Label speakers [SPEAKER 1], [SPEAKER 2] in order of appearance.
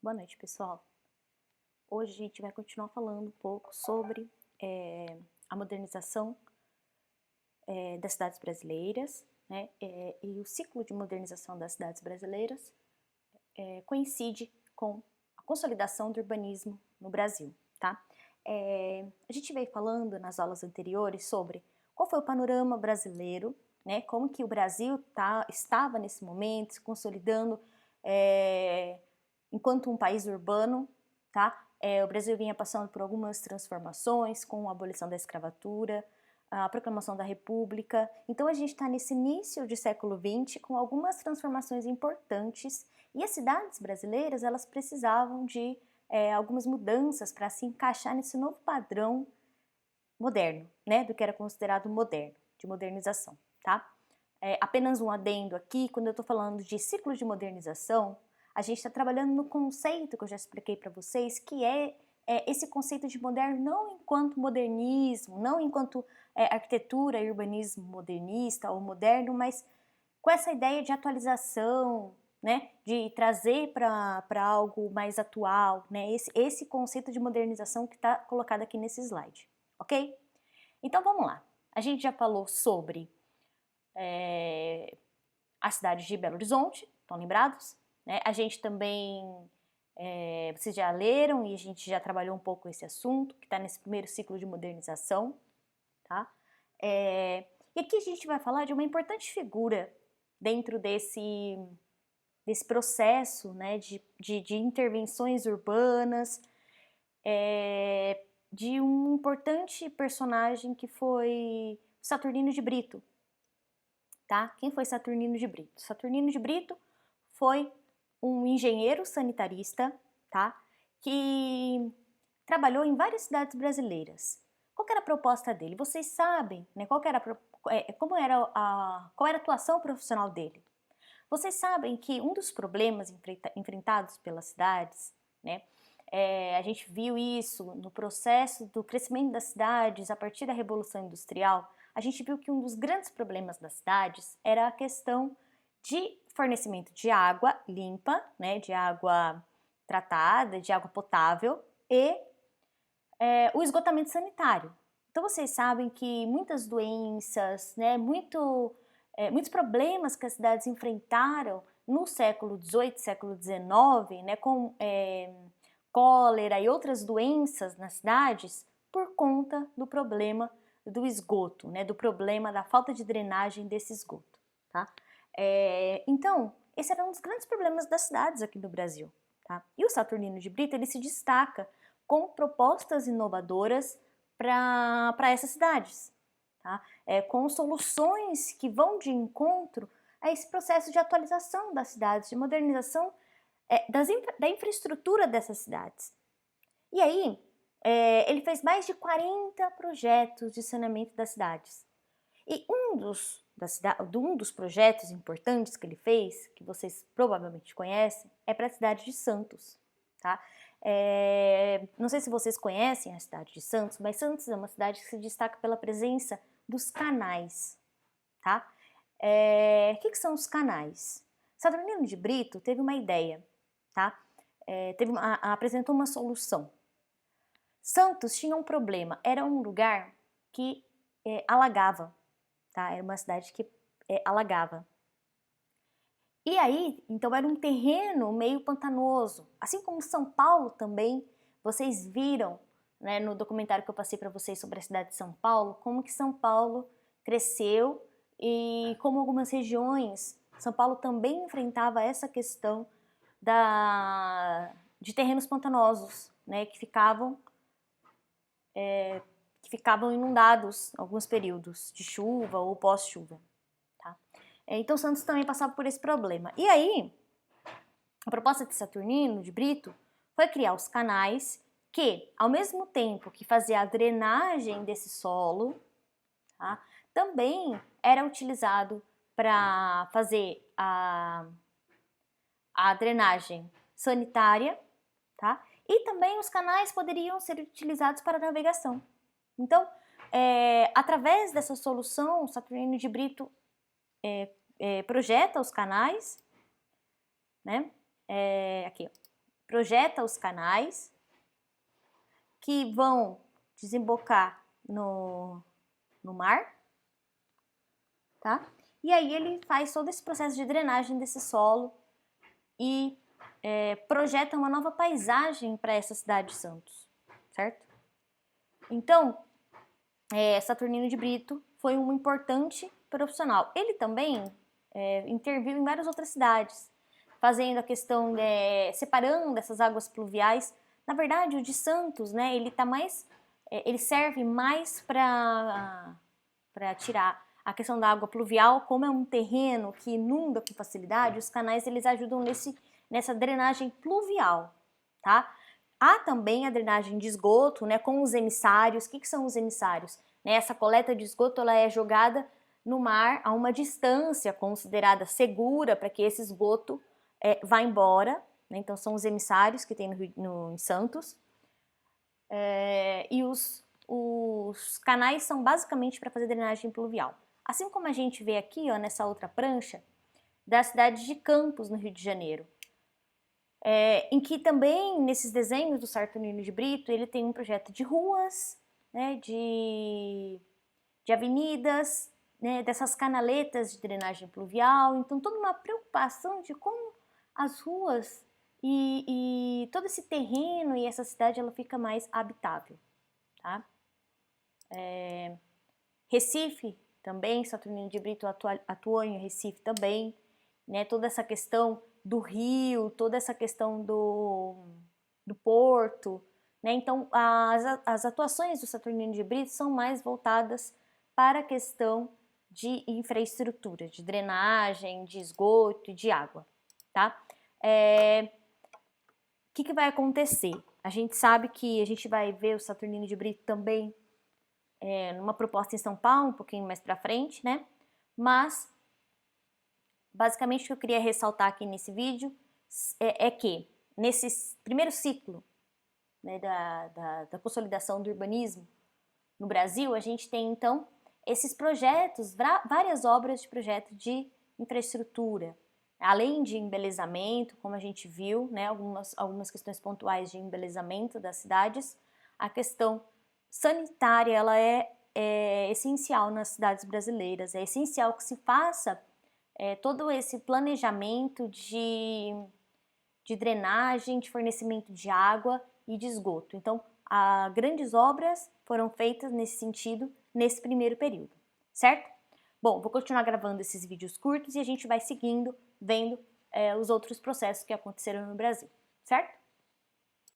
[SPEAKER 1] Boa noite, pessoal. Hoje a gente vai continuar falando um pouco sobre a modernização das cidades brasileiras, né? E o ciclo de modernização das cidades brasileiras coincide com a consolidação do urbanismo no Brasil, tá? A gente veio falando nas aulas anteriores sobre qual foi o panorama brasileiro, né? Como que o Brasil estava nesse momento se consolidando enquanto um país urbano, tá? O Brasil vinha passando por algumas transformações com a abolição da escravatura, a proclamação da República. Então a gente está nesse início de século XX com algumas transformações importantes e as cidades brasileiras elas precisavam de algumas mudanças para se encaixar nesse novo padrão moderno, né? Do que era considerado moderno, de modernização, tá? Apenas um adendo aqui, quando eu estou falando de ciclo de modernização, a gente está trabalhando no conceito que eu já expliquei para vocês, que é esse conceito de moderno não enquanto modernismo, não enquanto arquitetura e urbanismo modernista ou moderno, mas com essa ideia de atualização, né, de trazer para algo mais atual, né, esse conceito de modernização que está colocado aqui nesse slide, ok? Então vamos lá. A gente já falou sobre a cidade de Belo Horizonte, estão lembrados? Né? A gente também, vocês já leram e a gente já trabalhou um pouco esse assunto, que está nesse primeiro ciclo de modernização, tá? E aqui a gente vai falar de uma importante figura dentro desse processo, né, de intervenções urbanas, de um importante personagem que foi Saturnino de Brito, tá? Quem foi Saturnino de Brito? Saturnino de Brito foi um engenheiro sanitarista, tá? Que trabalhou em várias cidades brasileiras. Qual era a proposta dele? Vocês sabem, né? Qual era a atuação profissional dele? Vocês sabem que um dos problemas enfrentados pelas cidades, né? A gente viu isso no processo do crescimento das cidades a partir da Revolução Industrial. A gente viu que um dos grandes problemas das cidades era a questão de fornecimento de água limpa, né, de água tratada, de água potável e o esgotamento sanitário. Então vocês sabem que muitas doenças, né, muitos problemas que as cidades enfrentaram no século XVIII, século XIX, né, com cólera e outras doenças nas cidades por conta do problema do esgoto, né, do problema da falta de drenagem desse esgoto, tá? Então, esse era um dos grandes problemas das cidades aqui no Brasil, tá? E o Saturnino de Brito, ele se destaca com propostas inovadoras para essas cidades, tá? Com soluções que vão de encontro a esse processo de atualização das cidades, de modernização da infraestrutura dessas cidades. E aí, ele fez mais de 40 projetos de saneamento das cidades. E um dos projetos importantes que ele fez, que vocês provavelmente conhecem, é para a cidade de Santos, tá? Não sei se vocês conhecem a cidade de Santos, mas Santos é uma cidade que se destaca pela presença dos canais, tá? O que são os canais? Saturnino de Brito teve uma ideia, tá? Apresentou uma solução. Santos tinha um problema, era um lugar que alagava, tá? Era uma cidade que alagava. E aí, então era um terreno meio pantanoso, assim como São Paulo também. Vocês viram, né, no documentário que eu passei para vocês sobre a cidade de São Paulo, como que São Paulo cresceu e como algumas regiões, São Paulo também enfrentava essa questão de terrenos pantanosos, né, que ficavam inundados em alguns períodos de chuva ou pós-chuva. Tá? Então Santos também passava por esse problema. E aí, a proposta de Saturnino, de Brito, foi criar os canais que, ao mesmo tempo que fazia a drenagem desse solo, tá, também era utilizado para fazer a drenagem sanitária, tá? E também os canais poderiam ser utilizados para navegação. Então, através dessa solução, Saturnino de Brito projeta os canais, né? Aqui, ó, projeta os canais que vão desembocar no mar, tá? E aí ele faz todo esse processo de drenagem desse solo e projeta uma nova paisagem para essa cidade de Santos, certo? Então, Saturnino de Brito foi um importante profissional. Ele também interviu em várias outras cidades, fazendo a questão, separando essas águas pluviais. Na verdade, o de Santos, né, ele serve mais para tirar a questão da água pluvial. Como é um terreno que inunda com facilidade, os canais eles ajudam nessa drenagem pluvial, tá? Há também a drenagem de esgoto, né, com os emissários. O que são os emissários? Essa coleta de esgoto ela é jogada no mar a uma distância considerada segura para que esse esgoto vá embora, né? Então são os emissários que tem em Santos. E os canais são basicamente para fazer drenagem pluvial. Assim como a gente vê aqui, ó, nessa outra prancha, da cidade de Campos, no Rio de Janeiro. Em que também, nesses desenhos do Saturnino de Brito, ele tem um projeto de ruas, né, de avenidas, né, dessas canaletas de drenagem pluvial. Então, toda uma preocupação de como as ruas e todo esse terreno e essa cidade ela fica mais habitável, tá? Recife também, Saturnino de Brito atuou em Recife também, né, toda essa questão do rio, toda essa questão do porto, né? Então as atuações do Saturnino de Brito são mais voltadas para a questão de infraestrutura, de drenagem, de esgoto e de água, tá? O que vai acontecer? A gente sabe que a gente vai ver o Saturnino de Brito também numa proposta em São Paulo, um pouquinho mais para frente, né? Mas basicamente o que eu queria ressaltar aqui nesse vídeo é que nesse primeiro ciclo, né, da consolidação do urbanismo no Brasil, a gente tem então esses projetos, várias obras de projeto de infraestrutura, além de embelezamento, como a gente viu, né, algumas questões pontuais de embelezamento das cidades. A questão sanitária ela é essencial nas cidades brasileiras, é essencial que se faça todo esse planejamento de drenagem, de fornecimento de água e de esgoto. Então, grandes obras foram feitas nesse sentido, nesse primeiro período, certo? Bom, vou continuar gravando esses vídeos curtos e a gente vai seguindo, vendo os outros processos que aconteceram no Brasil, certo?